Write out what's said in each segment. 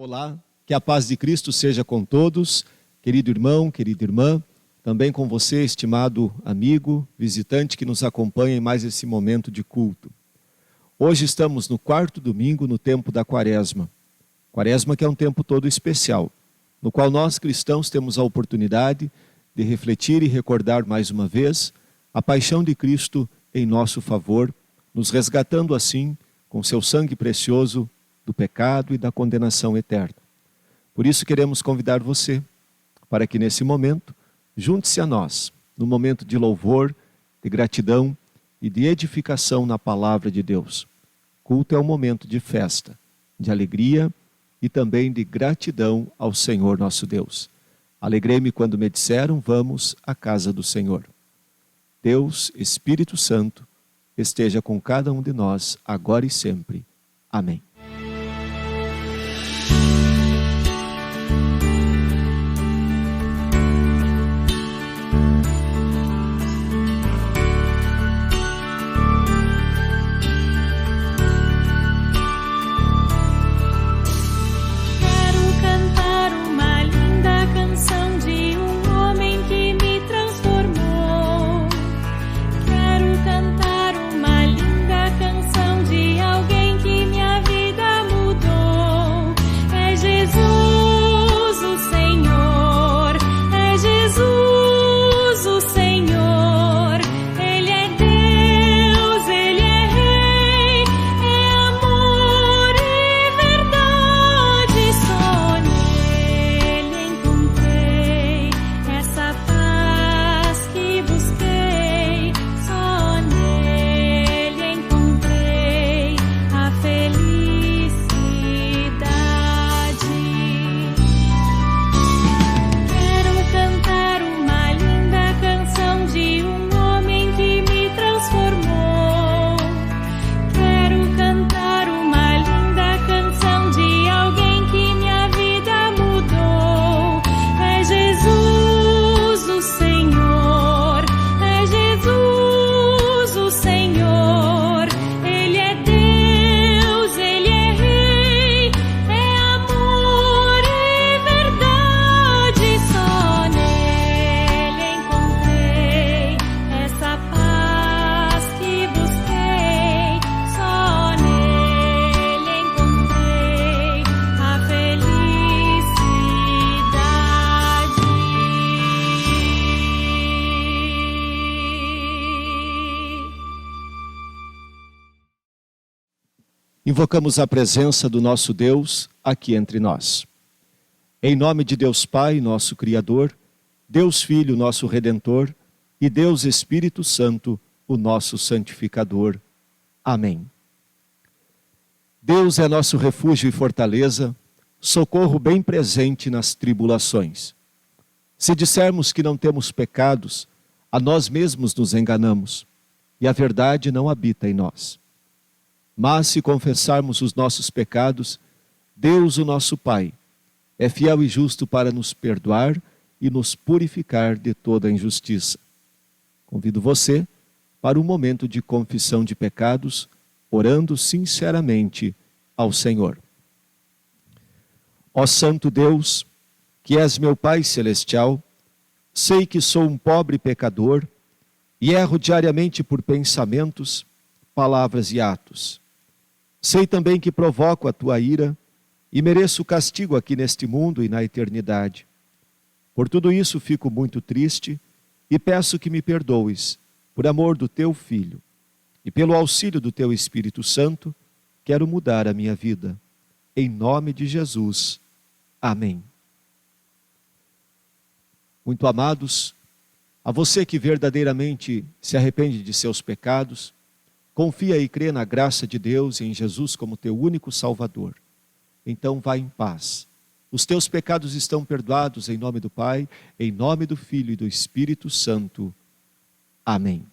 Olá, que a paz de Cristo seja com todos, querido irmão, querida irmã, também com você, estimado amigo, visitante que nos acompanha em mais esse momento de culto. Hoje estamos no quarto domingo no tempo da Quaresma. Quaresma que é um tempo todo especial, no qual nós cristãos temos a oportunidade de refletir e recordar mais uma vez a paixão de Cristo em nosso favor, nos resgatando assim com seu sangue precioso do pecado e da condenação eterna. Por isso queremos convidar você para que nesse momento junte-se a nós, no momento de louvor, de gratidão e de edificação na palavra de Deus. Culto é um momento de festa, de alegria e também de gratidão ao Senhor nosso Deus. Alegrei-me quando me disseram, vamos à casa do Senhor. Deus, Espírito Santo, esteja com cada um de nós, agora e sempre. Amém. Invocamos a presença do nosso Deus aqui entre nós. Em nome de Deus Pai, nosso Criador, Deus Filho, nosso Redentor, e Deus Espírito Santo, o nosso Santificador. Amém. Deus é nosso refúgio e fortaleza, socorro bem presente nas tribulações. Se dissermos que não temos pecados, a nós mesmos nos enganamos, e a verdade não habita em nós. Mas se confessarmos os nossos pecados, Deus, o nosso Pai, é fiel e justo para nos perdoar e nos purificar de toda injustiça. Convido você para um momento de confissão de pecados, orando sinceramente ao Senhor. Ó Santo Deus, que és meu Pai celestial, sei que sou um pobre pecador e erro diariamente por pensamentos, palavras e atos. Sei também que provoco a tua ira e mereço castigo aqui neste mundo e na eternidade. Por tudo isso fico muito triste e peço que me perdoes, por amor do teu Filho. E pelo auxílio do teu Espírito Santo, quero mudar a minha vida. Em nome de Jesus. Amém. Muito amados, a você que verdadeiramente se arrepende de seus pecados, confia e crê na graça de Deus e em Jesus como teu único Salvador. Então vá em paz. Os teus pecados estão perdoados em nome do Pai, em nome do Filho e do Espírito Santo. Amém.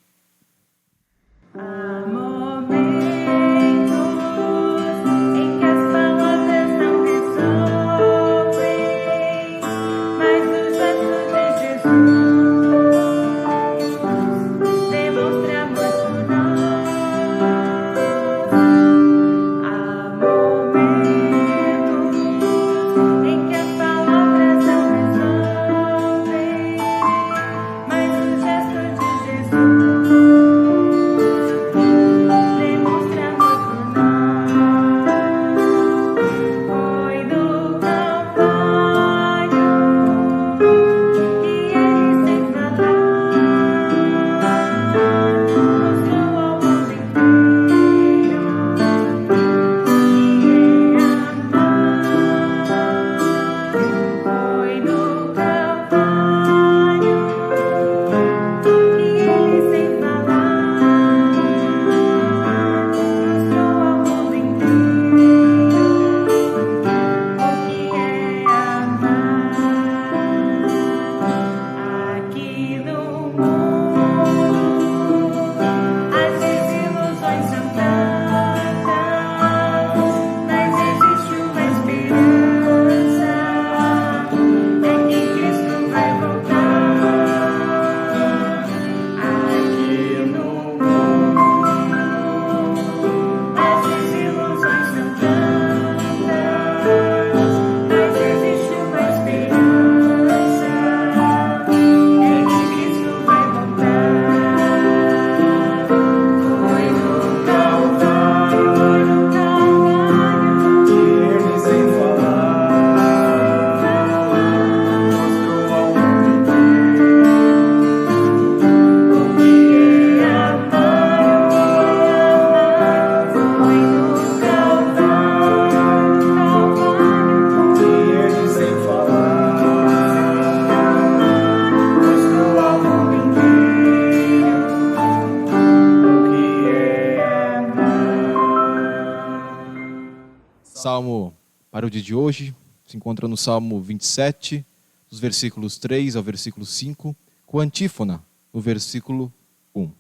Salmo para o dia de hoje se encontra no Salmo 27, dos versículos 3 ao versículo 5, com a antífona, no versículo 1.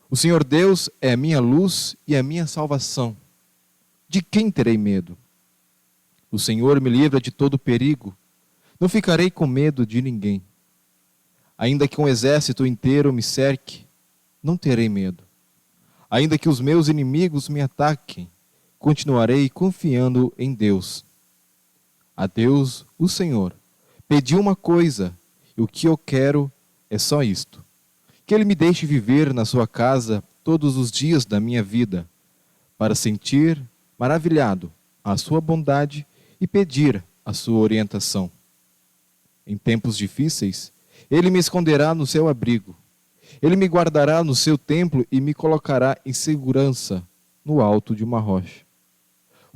O Senhor Deus é a minha luz e a minha salvação. De quem terei medo? O Senhor me livra de todo perigo. Não ficarei com medo de ninguém. Ainda que um exército inteiro me cerque, não terei medo. Ainda que os meus inimigos me ataquem, continuarei confiando em Deus. A Deus, o Senhor, pedi uma coisa, e o que eu quero é só isto: que Ele me deixe viver na sua casa todos os dias da minha vida, para sentir maravilhado a sua bondade e pedir a sua orientação. Em tempos difíceis, Ele me esconderá no seu abrigo. Ele me guardará no seu templo e me colocará em segurança no alto de uma rocha.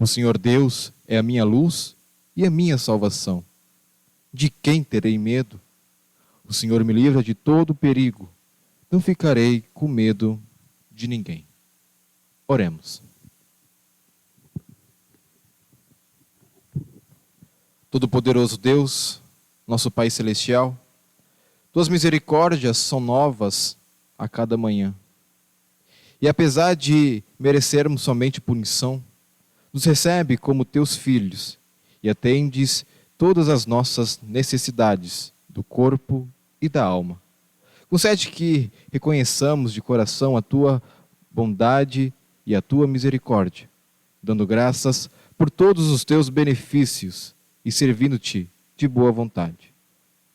O Senhor Deus é a minha luz e a minha salvação. De quem terei medo? O Senhor me livra de todo perigo. Não ficarei com medo de ninguém. Oremos. Todo-Poderoso Deus, nosso Pai Celestial, Tuas misericórdias são novas a cada manhã. E apesar de merecermos somente punição, nos recebe como Teus filhos e atendes todas as nossas necessidades do corpo e da alma. Concede que reconheçamos de coração a Tua bondade e a Tua misericórdia, dando graças por todos os Teus benefícios e servindo-Te de boa vontade.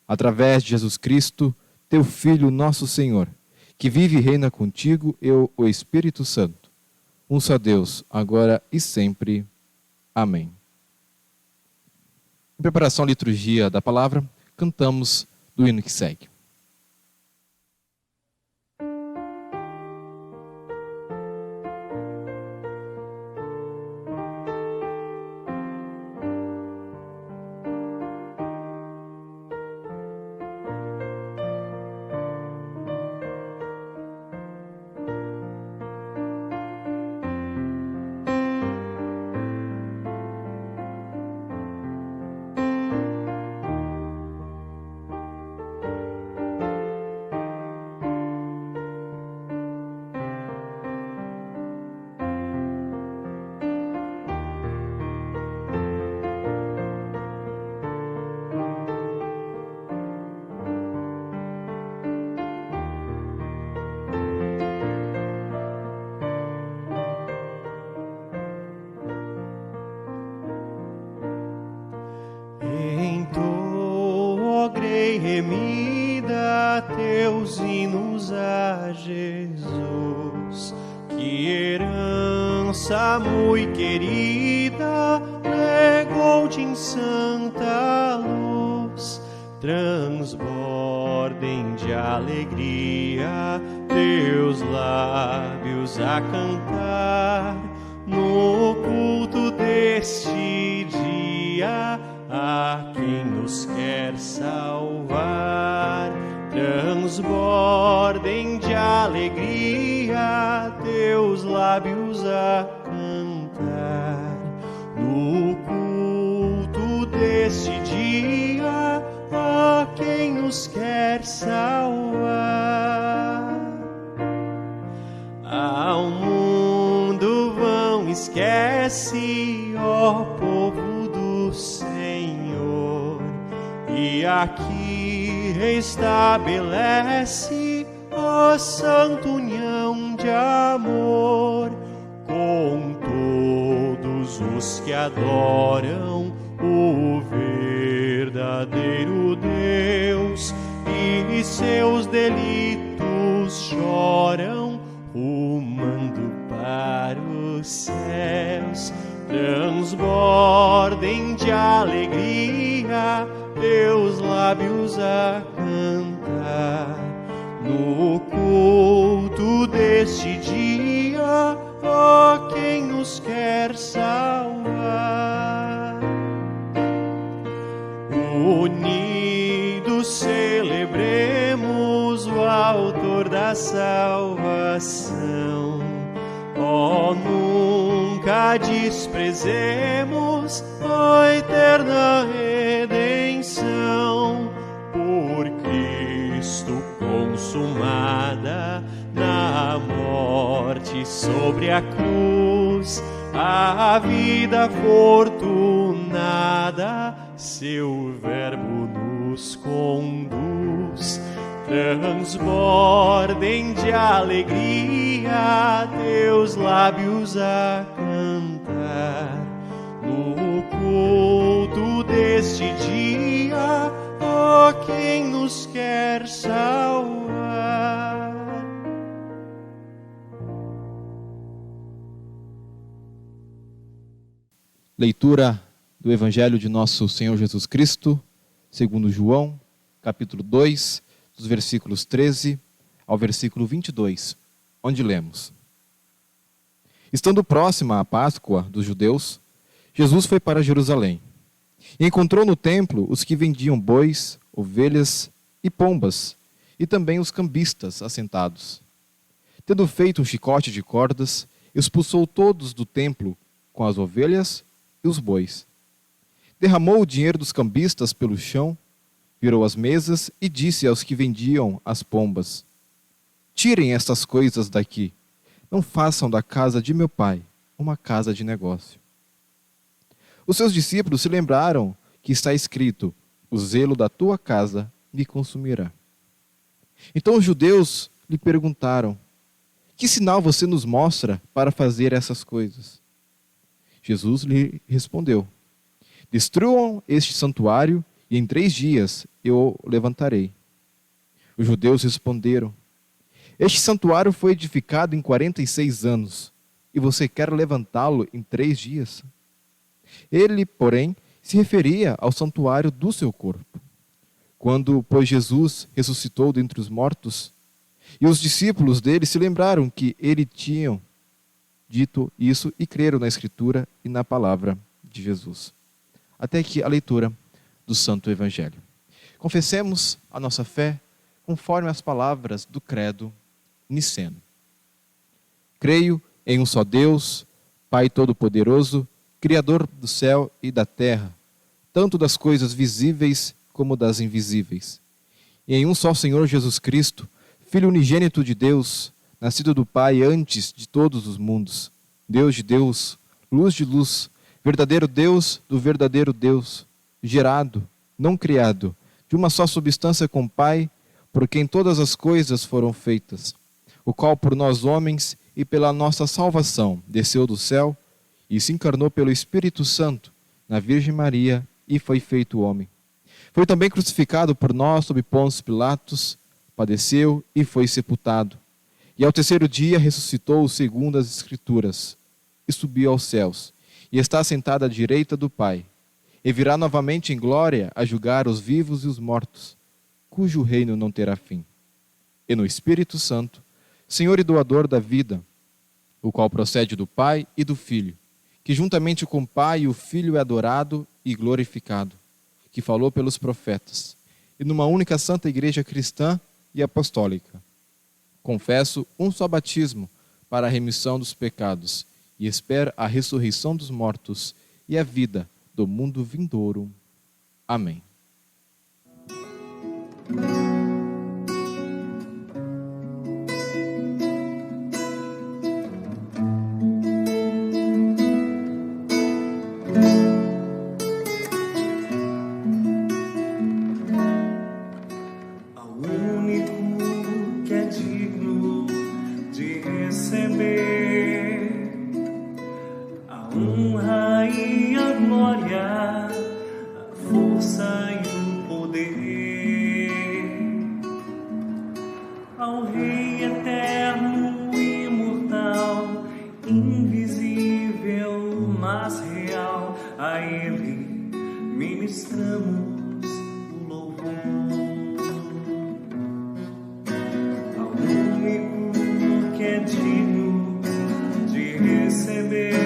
Através de Jesus Cristo, Teu Filho, nosso Senhor, que vive e reina contigo e o Espírito Santo, um só Deus, agora e sempre. Amém. Em preparação à liturgia da palavra, cantamos do hino que segue. temida, teus hinos a Jesus. Que herança muito querida legou-te em santa luz. Transbordem de alegria teus lábios a cantar no culto deste dia a quem nos quer salvar. Transbordem de alegria teus lábios a cantar no culto deste dia a quem nos quer salvar. Ao mundo vão, esquece, ó povo do Senhor, e aqui restabelece a santa união de amor com todos os que adoram o verdadeiro Deus e seus delitos choram, rumando para os céus. Transbordem de alegria teus lábios a cantar no culto deste dia a quem nos quer salvar. Unidos celebremos o autor da salvação. Oh, nunca desprezemos a eterna redenção, por Cristo consumada na morte sobre a cruz, a vida fortunada, seu verbo nos conduz. Transbordem de alegria teus lábios a cantar no culto deste dia a quem nos quer salvar. Leitura do Evangelho de nosso Senhor Jesus Cristo, segundo João, capítulo 2, dos versículos 13 ao versículo 22, onde lemos: Estando próxima a Páscoa dos judeus, Jesus foi para Jerusalém e encontrou no templo os que vendiam bois, ovelhas e pombas, e também os cambistas assentados. Tendo feito um chicote de cordas, expulsou todos do templo com as ovelhas e os bois. Derramou o dinheiro dos cambistas pelo chão, virou as mesas e disse aos que vendiam as pombas: Tirem estas coisas daqui, não façam da casa de meu pai uma casa de negócio. Os seus discípulos se lembraram que está escrito: o zelo da tua casa me consumirá. Então os judeus lhe perguntaram: que sinal você nos mostra para fazer essas coisas? Jesus lhe respondeu: destruam este santuário e em 3 dias eu o levantarei. Os judeus responderam: este santuário foi edificado em 46 anos, e você quer levantá-lo em 3 dias? Ele, porém, se referia ao santuário do seu corpo. Quando, pois, Jesus ressuscitou dentre os mortos, e os discípulos dele se lembraram que ele tinha dito isso e creram na Escritura e na palavra de Jesus. Até aqui a leitura do Santo Evangelho. Confessemos a nossa fé conforme as palavras do credo niceno. Creio em um só Deus, Pai Todo-Poderoso, Criador do céu e da terra, tanto das coisas visíveis como das invisíveis. E em um só Senhor Jesus Cristo, Filho unigênito de Deus, nascido do Pai antes de todos os mundos, Deus de Deus, luz de luz, verdadeiro Deus do verdadeiro Deus, gerado, não criado, de uma só substância com o Pai, por quem todas as coisas foram feitas, o qual por nós homens e pela nossa salvação desceu do céu e se encarnou pelo Espírito Santo na Virgem Maria e foi feito homem. Foi também crucificado por nós sob Pôncio Pilatos, padeceu e foi sepultado. E ao terceiro dia ressuscitou segundo as Escrituras, e subiu aos céus, e está sentado à direita do Pai, e virá novamente em glória a julgar os vivos e os mortos, cujo reino não terá fim. E no Espírito Santo, Senhor e doador da vida, o qual procede do Pai e do Filho, que juntamente com o Pai e o Filho é adorado e glorificado, que falou pelos profetas, e numa única santa igreja cristã e apostólica. Confesso um só batismo para a remissão dos pecados e espero a ressurreição dos mortos e a vida do mundo vindouro. Amém. Ao Rei eterno, imortal, invisível, mas real, a Ele ministramos o louvor. Ao único que é digno de receber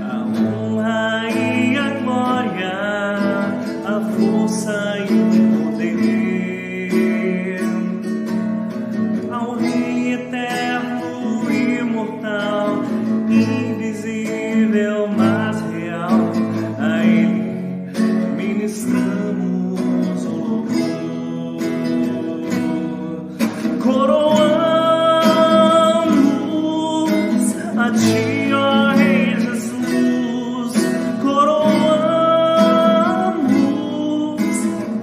a honra e a glória, a força e o invisível, mas real, a Ele ministramos o louvor. Coroamos a Ti, ó Rei Jesus, coroamos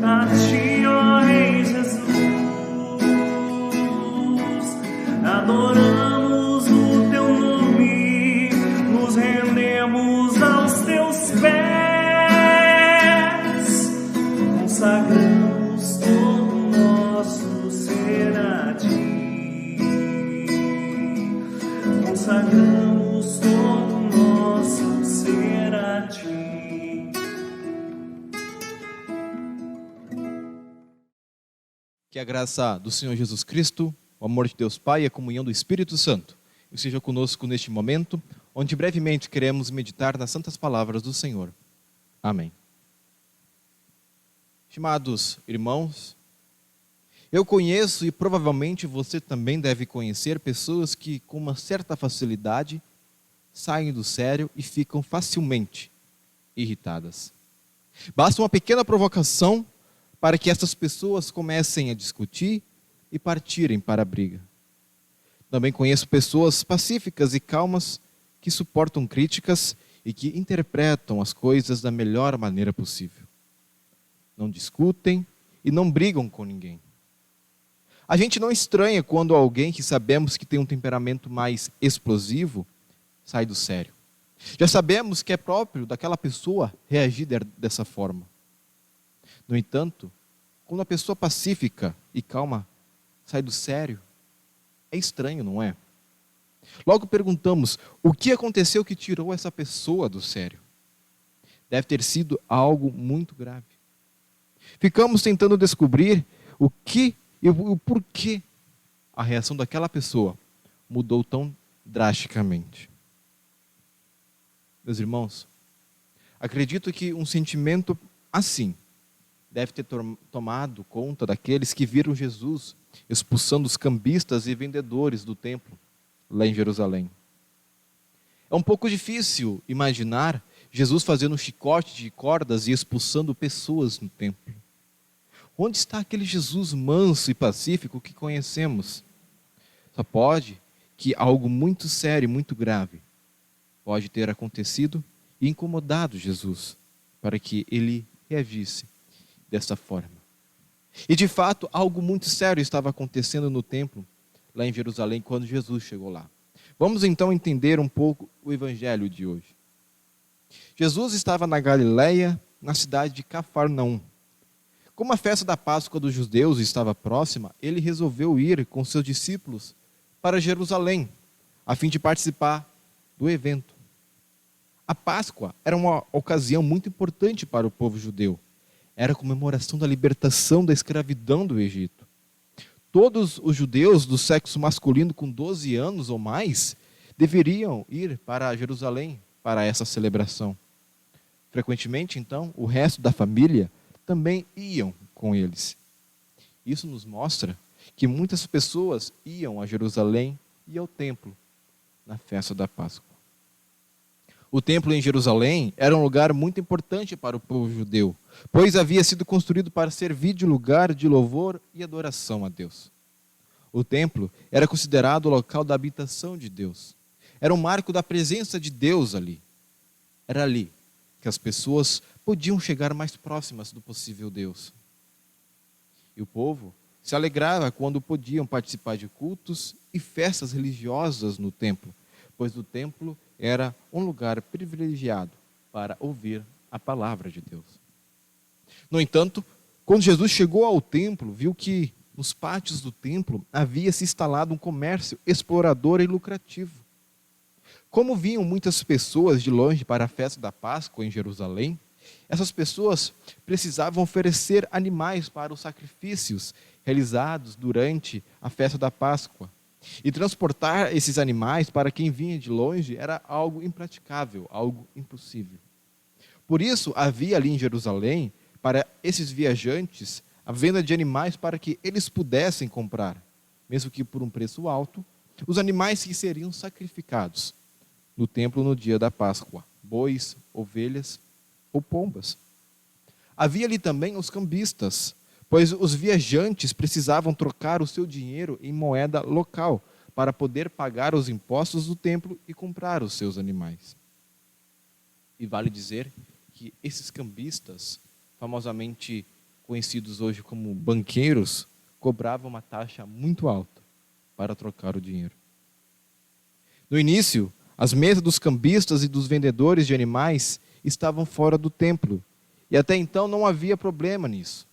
a Ti, ó Rei Jesus, adoramos o Teu nome, nos rendemos aos Teus pés, consagramos todo o nosso ser a Ti, consagramos todo o nosso ser a Ti. Que a graça do Senhor Jesus Cristo, o amor de Deus Pai e a comunhão do Espírito Santo esteja conosco neste momento, onde brevemente queremos meditar nas santas palavras do Senhor. Amém. Estimados irmãos, eu conheço e provavelmente você também deve conhecer pessoas que com uma certa facilidade saem do sério e ficam facilmente irritadas. Basta uma pequena provocação para que essas pessoas comecem a discutir e partirem para a briga. Também conheço pessoas pacíficas e calmas que suportam críticas e que interpretam as coisas da melhor maneira possível. Não discutem e não brigam com ninguém. A gente não estranha quando alguém que sabemos que tem um temperamento mais explosivo sai do sério. Já sabemos que é próprio daquela pessoa reagir dessa forma. No entanto, quando a pessoa pacífica e calma sai do sério, é estranho, não é? Logo perguntamos, o que aconteceu que tirou essa pessoa do sério? Deve ter sido algo muito grave. Ficamos tentando descobrir o que e o porquê a reação daquela pessoa mudou tão drasticamente. Meus irmãos, acredito que um sentimento assim deve ter tomado conta daqueles que viram Jesus expulsando os cambistas e vendedores do templo, lá em Jerusalém. É um pouco difícil imaginar Jesus fazendo um chicote de cordas e expulsando pessoas no templo. Onde está aquele Jesus manso e pacífico que conhecemos? Só pode que algo muito sério, muito grave, pode ter acontecido e incomodado Jesus, para que ele reagisse dessa forma. E de fato, algo muito sério estava acontecendo no templo, lá em Jerusalém, quando Jesus chegou lá. Vamos então entender um pouco o evangelho de hoje. Jesus estava na Galileia na cidade de Cafarnaum. Como a festa da Páscoa dos judeus estava próxima, ele resolveu ir com seus discípulos para Jerusalém, a fim de participar do evento. A Páscoa era uma ocasião muito importante para o povo judeu. Era a comemoração da libertação da escravidão do Egito. Todos os judeus do sexo masculino com 12 anos ou mais deveriam ir para Jerusalém para essa celebração. Frequentemente, então, o resto da família também iam com eles. Isso nos mostra que muitas pessoas iam a Jerusalém e ao templo na festa da Páscoa. O templo em Jerusalém era um lugar muito importante para o povo judeu, pois havia sido construído para servir de lugar de louvor e adoração a Deus. O templo era considerado o local da habitação de Deus. Era um marco da presença de Deus ali. Era ali que as pessoas podiam chegar mais próximas do possível Deus. E o povo se alegrava quando podiam participar de cultos e festas religiosas no templo, pois o templo era um lugar privilegiado para ouvir a palavra de Deus. No entanto, quando Jesus chegou ao templo, viu que nos pátios do templo havia se instalado um comércio explorador e lucrativo. Como vinham muitas pessoas de longe para a festa da Páscoa em Jerusalém, essas pessoas precisavam oferecer animais para os sacrifícios realizados durante a festa da Páscoa. E transportar esses animais para quem vinha de longe era algo impraticável, algo impossível. Por isso, havia ali em Jerusalém, para esses viajantes, a venda de animais para que eles pudessem comprar, mesmo que por um preço alto, os animais que seriam sacrificados no templo no dia da Páscoa, bois, ovelhas ou pombas. Havia ali também os cambistas, pois os viajantes precisavam trocar o seu dinheiro em moeda local para poder pagar os impostos do templo e comprar os seus animais. E vale dizer que esses cambistas, famosamente conhecidos hoje como banqueiros, cobravam uma taxa muito alta para trocar o dinheiro. No início, as mesas dos cambistas e dos vendedores de animais estavam fora do templo, e até então não havia problema nisso.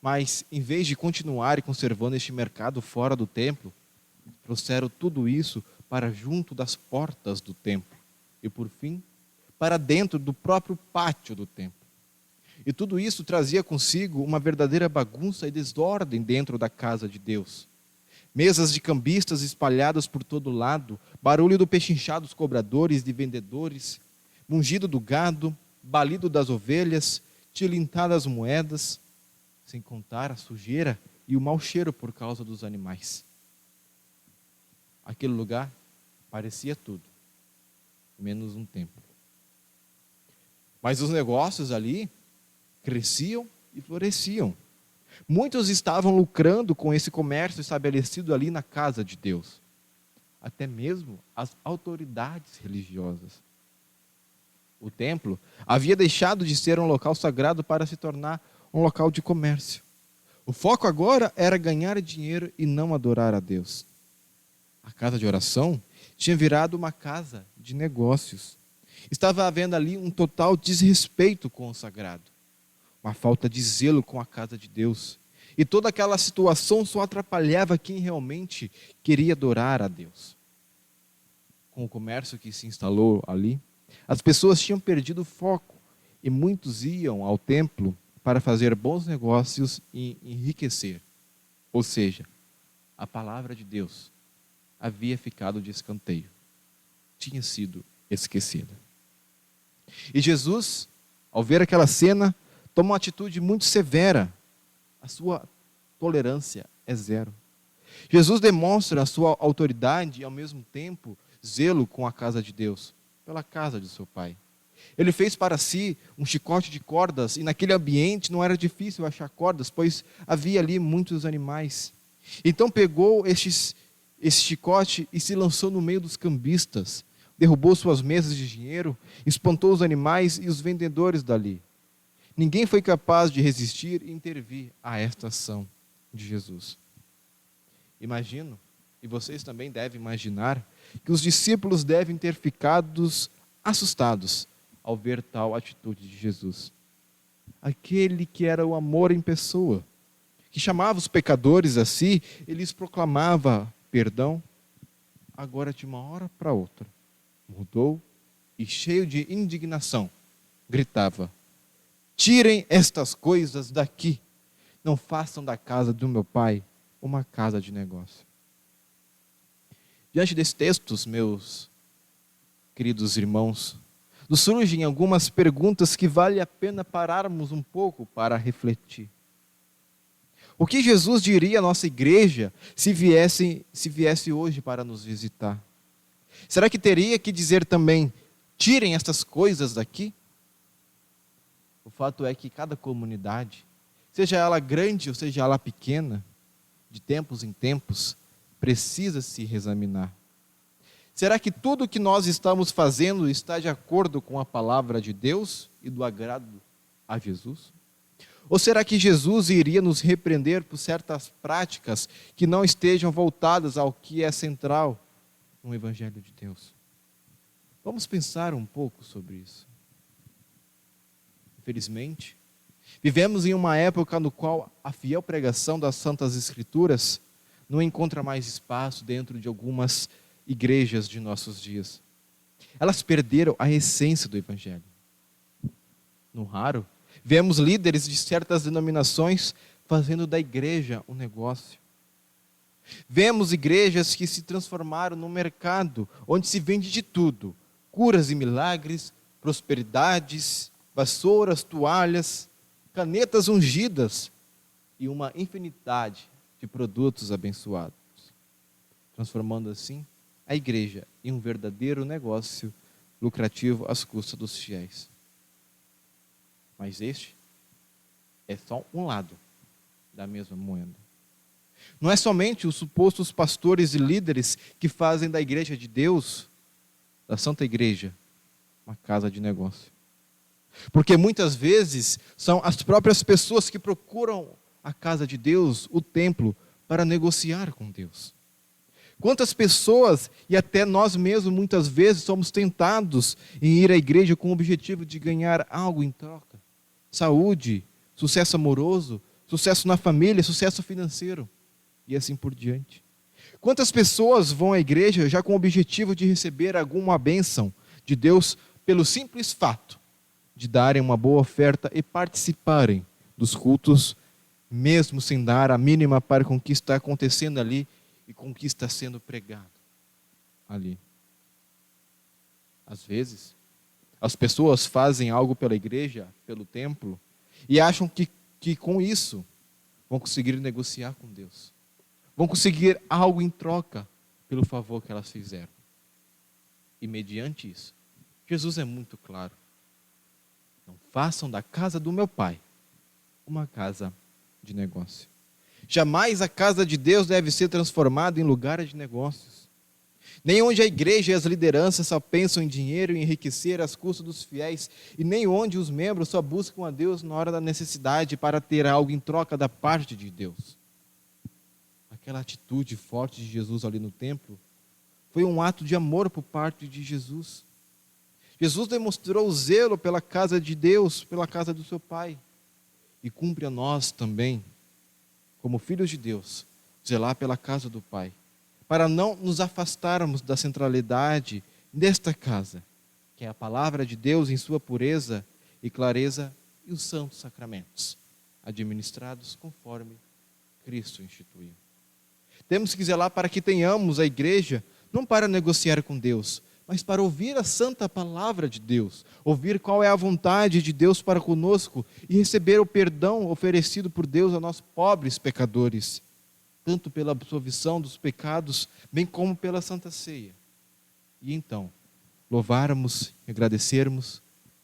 Mas, em vez de continuar conservando este mercado fora do templo, trouxeram tudo isso para junto das portas do templo e, por fim, para dentro do próprio pátio do templo. E tudo isso trazia consigo uma verdadeira bagunça e desordem dentro da casa de Deus. Mesas de cambistas espalhadas por todo lado, barulho do pechinchar dos cobradores e vendedores, mungido do gado, balido das ovelhas, tilintar das moedas, sem contar a sujeira e o mau cheiro por causa dos animais. Aquele lugar parecia tudo, menos um templo. Mas os negócios ali cresciam e floresciam. Muitos estavam lucrando com esse comércio estabelecido ali na casa de Deus. Até mesmo as autoridades religiosas. O templo havia deixado de ser um local sagrado para se tornar um local de comércio. O foco agora era ganhar dinheiro e não adorar a Deus. A casa de oração tinha virado uma casa de negócios. Estava havendo ali um total desrespeito com o sagrado, uma falta de zelo com a casa de Deus. E toda aquela situação só atrapalhava quem realmente queria adorar a Deus. Com o comércio que se instalou ali, as pessoas tinham perdido o foco e muitos iam ao templo para fazer bons negócios e enriquecer. Ou seja, a palavra de Deus havia ficado de escanteio, tinha sido esquecida. E Jesus, ao ver aquela cena, toma uma atitude muito severa. A sua tolerância é zero. Jesus demonstra a sua autoridade e, ao mesmo tempo, zelo com a casa de Deus, pela casa de seu Pai. Ele fez para si um chicote de cordas, e naquele ambiente não era difícil achar cordas, pois havia ali muitos animais. Então pegou esse chicote e se lançou no meio dos cambistas, derrubou suas mesas de dinheiro, espantou os animais e os vendedores dali. Ninguém foi capaz de resistir e intervir a esta ação de Jesus. Imagino, e vocês também devem imaginar, que os discípulos devem ter ficado assustados ao ver tal atitude de Jesus. Aquele que era o amor em pessoa, que chamava os pecadores a si, ele lhes proclamava perdão, agora de uma hora para outra mudou e, cheio de indignação, gritava: tirem estas coisas daqui, não façam da casa do meu pai uma casa de negócio. Diante desses textos, meus queridos irmãos, nos surgem algumas perguntas que vale a pena pararmos um pouco para refletir. O que Jesus diria à nossa igreja se viesse hoje para nos visitar? Será que teria que dizer também: tirem estas coisas daqui? O fato é que cada comunidade, seja ela grande ou seja ela pequena, de tempos em tempos, precisa se reexaminar. Será que tudo o que nós estamos fazendo está de acordo com a palavra de Deus e do agrado a Jesus? Ou será que Jesus iria nos repreender por certas práticas que não estejam voltadas ao que é central no Evangelho de Deus? Vamos pensar um pouco sobre isso. Infelizmente, vivemos em uma época no qual a fiel pregação das Santas Escrituras não encontra mais espaço dentro de algumas igrejas de nossos dias. Elas perderam a essência do Evangelho. No raro, vemos líderes de certas denominações fazendo da igreja um negócio. Vemos igrejas que se transformaram num mercado onde se vende de tudo: curas e milagres, prosperidades, vassouras, toalhas, canetas ungidas e uma infinidade de produtos abençoados, transformando assim a igreja em um verdadeiro negócio lucrativo às custas dos fiéis. Mas este é só um lado da mesma moeda. Não é somente os supostos pastores e líderes que fazem da igreja de Deus, da Santa Igreja, uma casa de negócio. Porque muitas vezes são as próprias pessoas que procuram a casa de Deus, o templo, para negociar com Deus. Quantas pessoas, e até nós mesmos muitas vezes, somos tentados em ir à igreja com o objetivo de ganhar algo em troca: saúde, sucesso amoroso, sucesso na família, sucesso financeiro e assim por diante. Quantas pessoas vão à igreja já com o objetivo de receber alguma bênção de Deus pelo simples fato de darem uma boa oferta e participarem dos cultos, mesmo sem dar a mínima para com o que está acontecendo ali e com o que está sendo pregado ali. Às vezes, as pessoas fazem algo pela igreja, pelo templo, e acham que com isso vão conseguir negociar com Deus. Vão conseguir algo em troca pelo favor que elas fizeram. E mediante isso, Jesus é muito claro: não façam da casa do meu Pai uma casa de negócio. Jamais a casa de Deus deve ser transformada em lugar de negócios. Nem onde a igreja e as lideranças só pensam em dinheiro e enriquecer às custas dos fiéis, e nem onde os membros só buscam a Deus na hora da necessidade para ter algo em troca da parte de Deus. Aquela atitude forte de Jesus ali no templo foi um ato de amor por parte de Jesus. Jesus demonstrou zelo pela casa de Deus, pela casa do seu Pai. E cumpre a nós também, como filhos de Deus, zelar pela casa do Pai, para não nos afastarmos da centralidade desta casa, que é a palavra de Deus em sua pureza e clareza e os santos sacramentos, administrados conforme Cristo instituiu. Temos que zelar para que tenhamos a igreja, não para negociar com Deus, mas para ouvir a santa palavra de Deus, ouvir qual é a vontade de Deus para conosco e receber o perdão oferecido por Deus a nós pobres pecadores, tanto pela absolvição dos pecados, bem como pela Santa Ceia. E então, louvarmos, agradecermos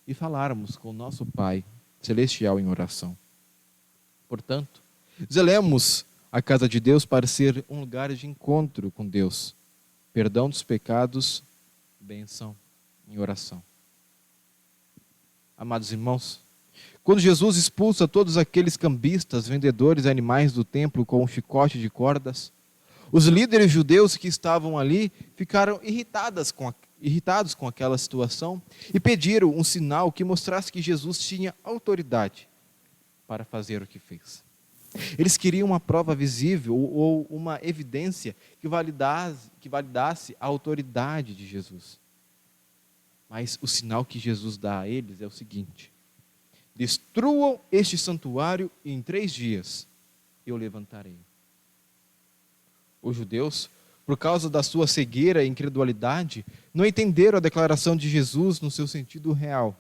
e falarmos com o nosso Pai Celestial em oração. Portanto, zelemos a casa de Deus para ser um lugar de encontro com Deus, perdão dos pecados, bênção em oração. Amados irmãos, quando Jesus expulsa todos aqueles cambistas, vendedores de animais do templo com um chicote de cordas, os líderes judeus que estavam ali ficaram irritados com aquela situação e pediram um sinal que mostrasse que Jesus tinha autoridade para fazer o que fez. Eles queriam uma prova visível ou uma evidência que validasse a autoridade de Jesus. Mas o sinal que Jesus dá a eles é o seguinte: destruam este santuário e em 3 dias eu levantarei. Os judeus, por causa da sua cegueira e incredulidade, não entenderam a declaração de Jesus no seu sentido real,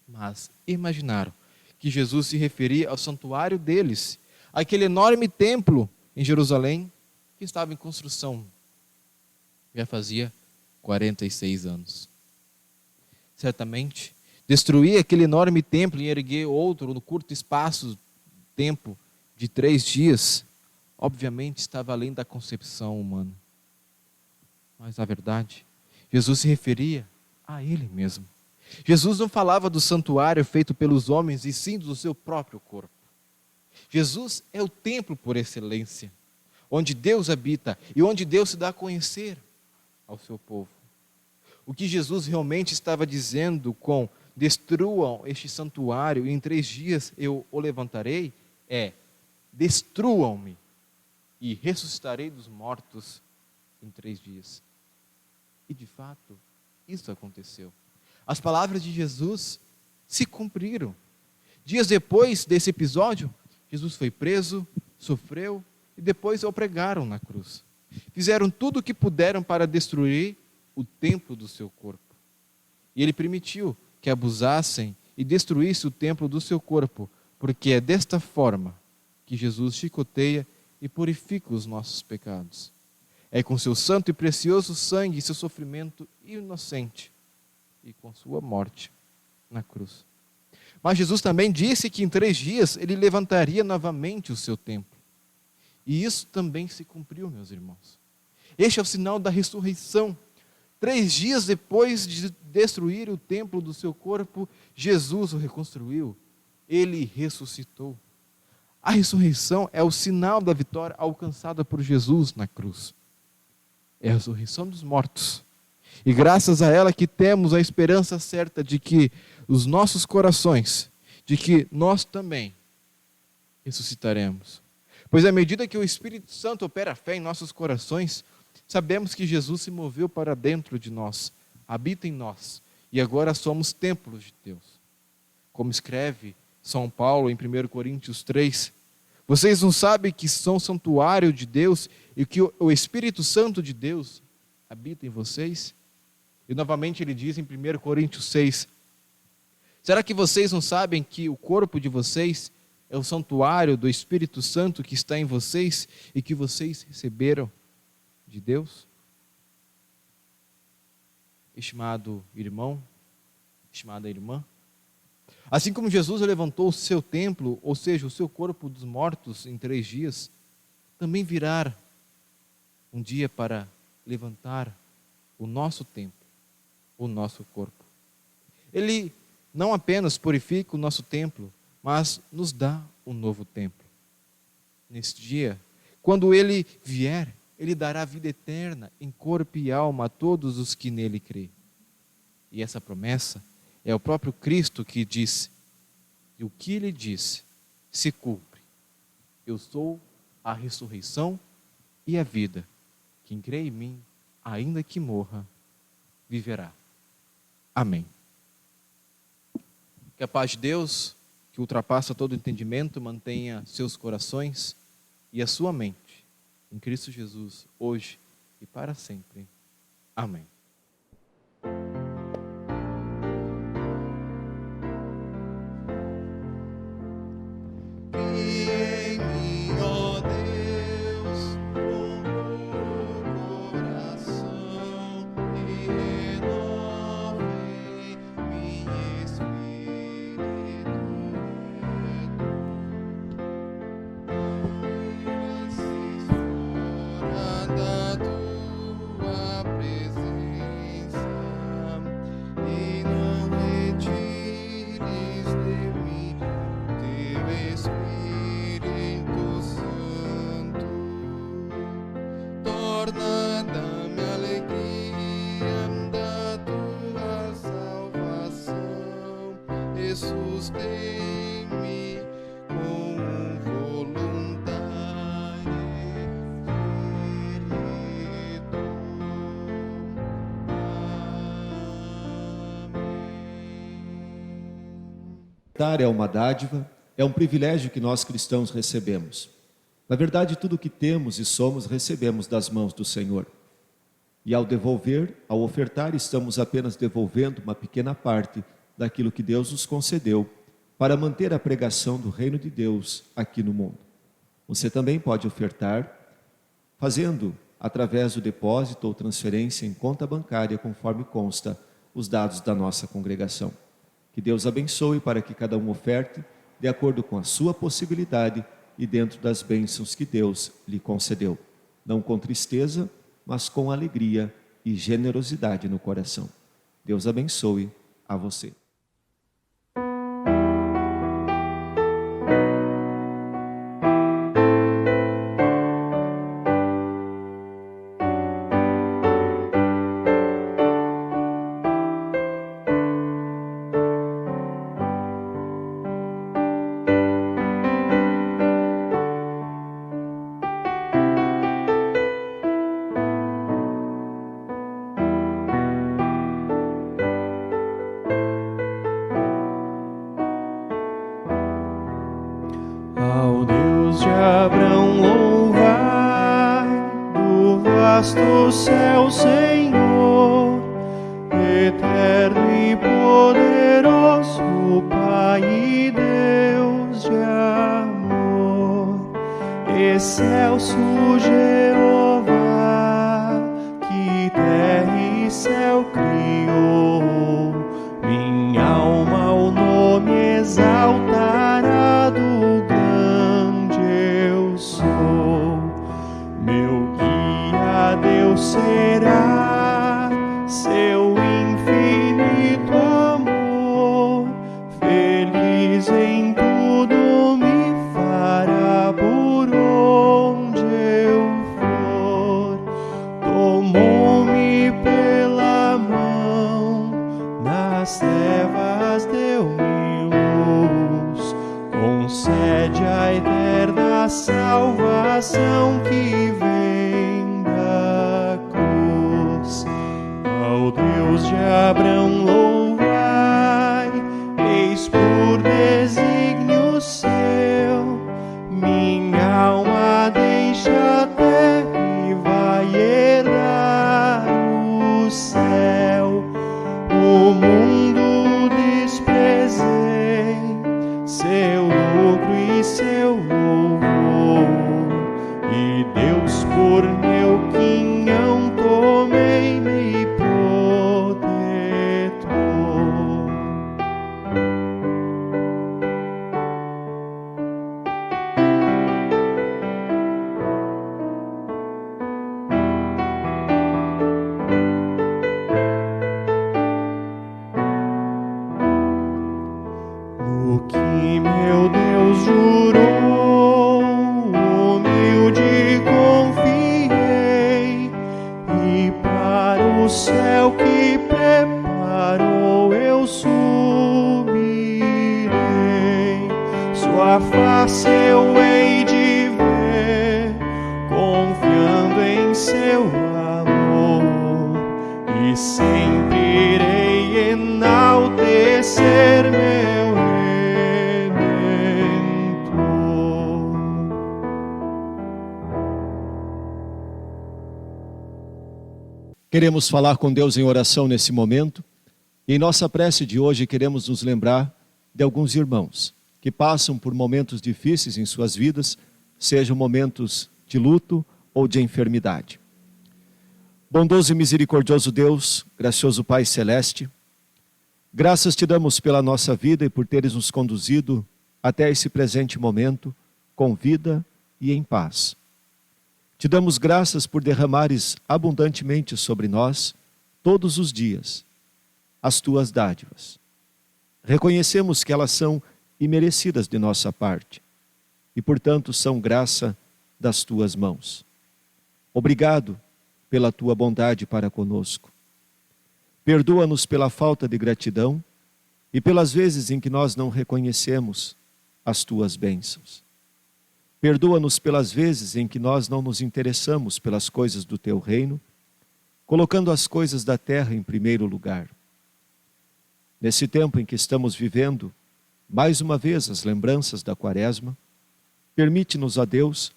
mas imaginaram que Jesus se referia ao santuário deles, aquele enorme templo em Jerusalém que estava em construção. Já fazia 46 anos. Certamente, destruir aquele enorme templo e erguer outro no curto espaço tempo de 3 dias, obviamente estava além da concepção humana. Mas, na verdade, Jesus se referia a Ele mesmo. Jesus não falava do santuário feito pelos homens, e sim do seu próprio corpo. Jesus é o templo por excelência, onde Deus habita e onde Deus se dá a conhecer ao seu povo. O que Jesus realmente estava dizendo com destruam este santuário e em 3 dias eu o levantarei é: destruam-me e ressuscitarei dos mortos em 3 dias. E de fato, isso aconteceu. As palavras de Jesus se cumpriram. Dias depois desse episódio, Jesus foi preso, sofreu e depois o pregaram na cruz. Fizeram tudo o que puderam para destruir o templo do seu corpo. E ele permitiu que abusassem e destruíssem o templo do seu corpo, porque é desta forma que Jesus chicoteia e purifica os nossos pecados. É com seu santo e precioso sangue e seu sofrimento inocente e com sua morte na cruz. Mas Jesus também disse que em 3 dias ele levantaria novamente o seu templo. E isso também se cumpriu, meus irmãos. Este é o sinal da ressurreição. 3 dias depois de destruir o templo do seu corpo, Jesus o reconstruiu. Ele ressuscitou. A ressurreição é o sinal da vitória alcançada por Jesus na cruz. É a ressurreição dos mortos. E graças a ela que temos a esperança certa de que os nossos corações, de que nós também ressuscitaremos. Pois à medida que o Espírito Santo opera a fé em nossos corações, sabemos que Jesus se moveu para dentro de nós, habita em nós, e agora somos templos de Deus. Como escreve São Paulo em 1 Coríntios 3, vocês não sabem que são santuário de Deus e que o Espírito Santo de Deus habita em vocês? E novamente ele diz em 1 Coríntios 6, será que vocês não sabem que o corpo de vocês é o santuário do Espírito Santo que está em vocês e que vocês receberam de Deus? Estimado irmão, estimada irmã, assim como Jesus levantou o seu templo, ou seja, o seu corpo dos mortos em 3 dias, também virá um dia para levantar o nosso templo, o nosso corpo. Ele não apenas purifica o nosso templo, mas nos dá um novo templo. Neste dia, quando Ele vier, Ele dará vida eterna em corpo e alma a todos os que nele crêem. E essa promessa é o próprio Cristo que disse, e o que Ele disse se cumpre. Eu sou a ressurreição e a vida. Quem crê em mim, ainda que morra, viverá. Amém. Que a paz de Deus, que ultrapassa todo entendimento, mantenha seus corações e a sua mente em Cristo Jesus, hoje e para sempre. Amém. Da tua presença. sustém-me com um voluntário espírito. Dar é uma dádiva, é um privilégio que nós cristãos recebemos. Na verdade, tudo o que temos e somos, recebemos das mãos do Senhor. E ao devolver, ao ofertar, estamos apenas devolvendo uma pequena parte daquilo que Deus nos concedeu para manter a pregação do reino de Deus aqui no mundo. Você também pode ofertar fazendo através do depósito ou transferência em conta bancária, conforme consta os dados da nossa congregação. Que Deus abençoe para que cada um oferte de acordo com a sua possibilidade e dentro das bênçãos que Deus lhe concedeu. Não com tristeza, mas com alegria e generosidade no coração. Deus abençoe a você. Ao Deus de Abraão louvai, do vasto céu, Senhor, eterno e poderoso, Pai e Deus de amor, excelso Jeová, que terra e céu criou, minha alma ao nome exaltará do grande eu sou. Meu guia Deus será, seu infinito amor, feliz em tudo me fará por onde eu for. Tomou-me pela mão, nas trevas deu-me luz, concede a eterna salvação que vem da cruz. Ao Deus de Abraão louvai, eis por desígnio seu, minha alma deixa a terra e vai herdar o céu. O mundo desprezei, seu lucro e seu louvor, e Deus por meu quinhão tomei-me protetor. No que meu Deus jurou, humilde confiei, e para o céu que preparou eu subirei. Sua face eu hei de ver, confiando em seu amor, e sempre irei enaltecer meu Redentor. Queremos falar com Deus em oração nesse momento. E em nossa prece de hoje queremos nos lembrar de alguns irmãos que passam por momentos difíceis em suas vidas, sejam momentos de luto ou de enfermidade. Bondoso e misericordioso Deus, gracioso Pai Celeste, graças te damos pela nossa vida e por teres nos conduzido até esse presente momento com vida e em paz. Te damos graças por derramares abundantemente sobre nós, todos os dias, as tuas dádivas. Reconhecemos que elas são imerecidas de nossa parte e, portanto, são graça das tuas mãos. Obrigado pela tua bondade para conosco. Perdoa-nos pela falta de gratidão e pelas vezes em que nós não reconhecemos as tuas bênçãos. Perdoa-nos pelas vezes em que nós não nos interessamos pelas coisas do teu reino, colocando as coisas da terra em primeiro lugar. Nesse tempo em que estamos vivendo, mais uma vez as lembranças da Quaresma, permite-nos, ó Deus,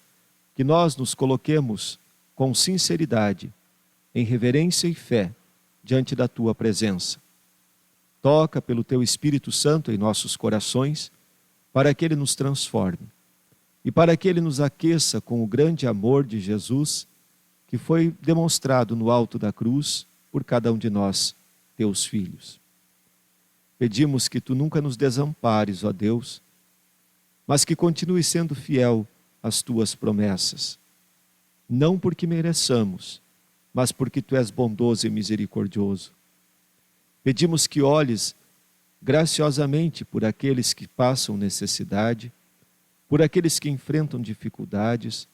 que nós nos coloquemos com sinceridade, em reverência e fé, diante da tua presença. Toca pelo teu Espírito Santo em nossos corações, para que ele nos transforme e para que ele nos aqueça com o grande amor de Jesus, que foi demonstrado no alto da cruz por cada um de nós, teus filhos. Pedimos que tu nunca nos desampares, ó Deus, mas que continue sendo fiel às tuas promessas, não porque mereçamos, mas porque tu és bondoso e misericordioso. Pedimos que olhes graciosamente por aqueles que passam necessidade, por aqueles que enfrentam dificuldades,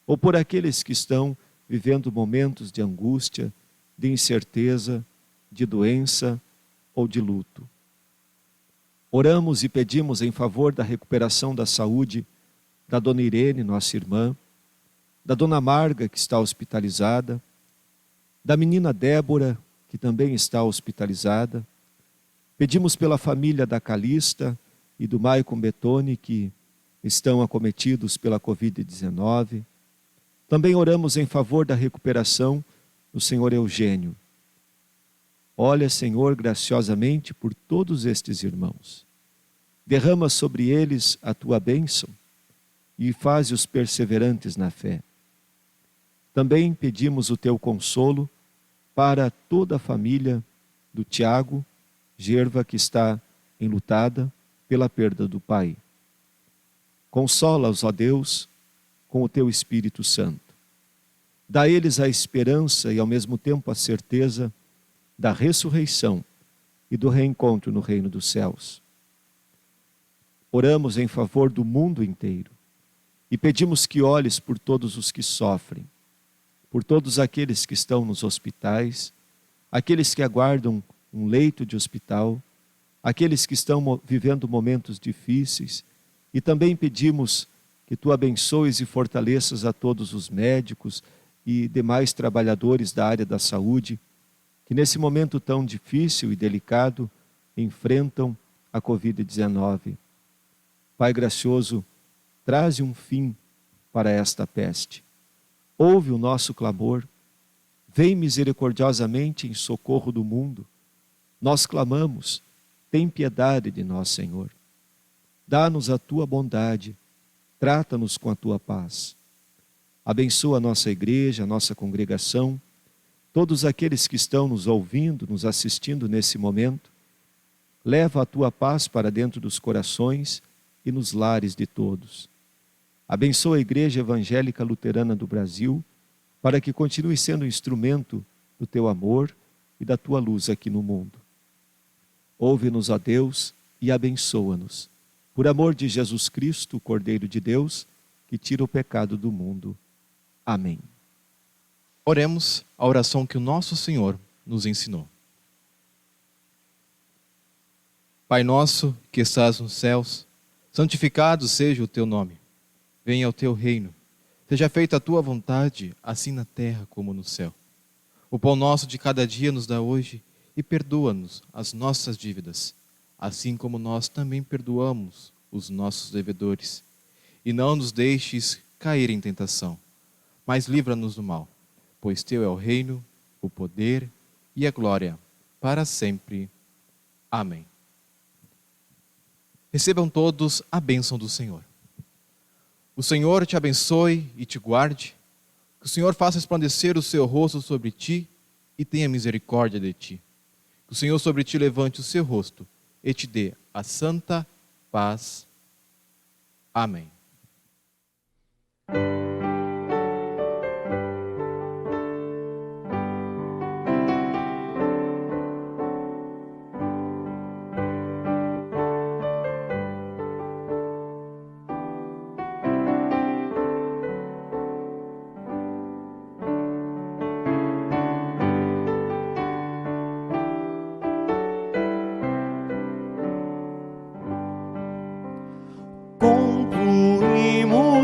ou por aqueles que estão vivendo momentos de angústia, de incerteza, de doença ou de luto. Oramos e pedimos em favor da recuperação da saúde da dona Irene, nossa irmã, da dona Marga, que está hospitalizada, da menina Débora, que também está hospitalizada. Pedimos pela família da Calista e do Maicon Betoni, que estão acometidos pela Covid-19. Também oramos em favor da recuperação do senhor Eugênio. Olha, Senhor, graciosamente por todos estes irmãos. Derrama sobre eles a tua bênção e faze-os perseverantes na fé. Também pedimos o teu consolo para toda a família do Tiago Gerva, que está enlutada pela perda do pai. Consola-os, ó Deus, com o teu Espírito Santo. Dá a eles a esperança e ao mesmo tempo a certeza da ressurreição e do reencontro no reino dos céus. Oramos em favor do mundo inteiro e pedimos que olhes por todos os que sofrem, por todos aqueles que estão nos hospitais, aqueles que aguardam um leito de hospital, aqueles que estão vivendo momentos difíceis, e também pedimos que tu abençoes e fortaleças a todos os médicos e demais trabalhadores da área da saúde, que nesse momento tão difícil e delicado enfrentam a Covid-19. Pai gracioso, traze um fim para esta peste. Ouve o nosso clamor, vem misericordiosamente em socorro do mundo. Nós clamamos, tem piedade de nós, Senhor. Dá-nos a tua bondade, trata-nos com a tua paz. Abençoa a nossa igreja, a nossa congregação, todos aqueles que estão nos ouvindo, nos assistindo nesse momento. Leva a tua paz para dentro dos corações e nos lares de todos. Abençoa a Igreja Evangélica Luterana do Brasil, para que continue sendo instrumento do teu amor e da tua luz aqui no mundo. Ouve-nos, ó Deus, e abençoa-nos. Por amor de Jesus Cristo, o Cordeiro de Deus, que tira o pecado do mundo. Amém. Oremos a oração que o nosso Senhor nos ensinou. Pai nosso, que estás nos céus, santificado seja o teu nome. Venha o teu reino. Seja feita a tua vontade, assim na terra como no céu. O pão nosso de cada dia nos dá hoje e perdoa-nos as nossas dívidas, assim como nós também perdoamos os nossos devedores. E não nos deixes cair em tentação, mas livra-nos do mal, pois teu é o reino, o poder e a glória, para sempre. Amém. Recebam todos a bênção do Senhor. O Senhor te abençoe e te guarde, que o Senhor faça resplandecer o seu rosto sobre ti e tenha misericórdia de ti. Que o Senhor sobre ti levante o seu rosto e te dê a santa paz. Amém.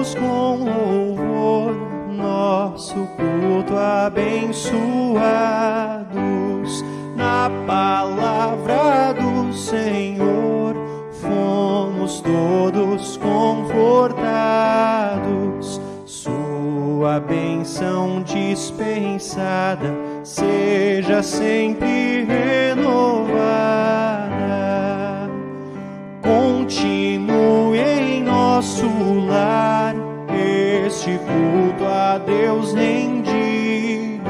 todos com louvor, nosso culto abençoados. Na palavra do Senhor, fomos todos confortados. Sua bênção dispensada seja sempre renovada. Continue em nosso lar este culto a Deus rendido.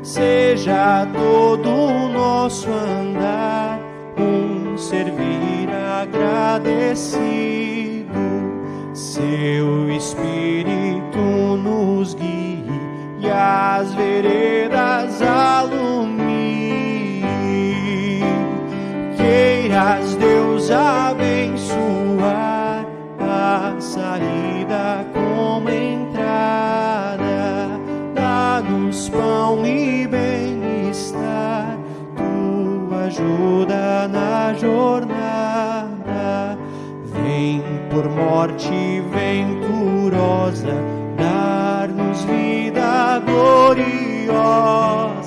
Seja todo o nosso andar um servir agradecido. Seu Espírito nos guie e as veredas alumie. Queiras, Deus, abençoar a saída como entrada. Dá-nos pão e bem-estar, tua ajuda na jornada. Vem por morte venturosa, dar-nos vida gloriosa.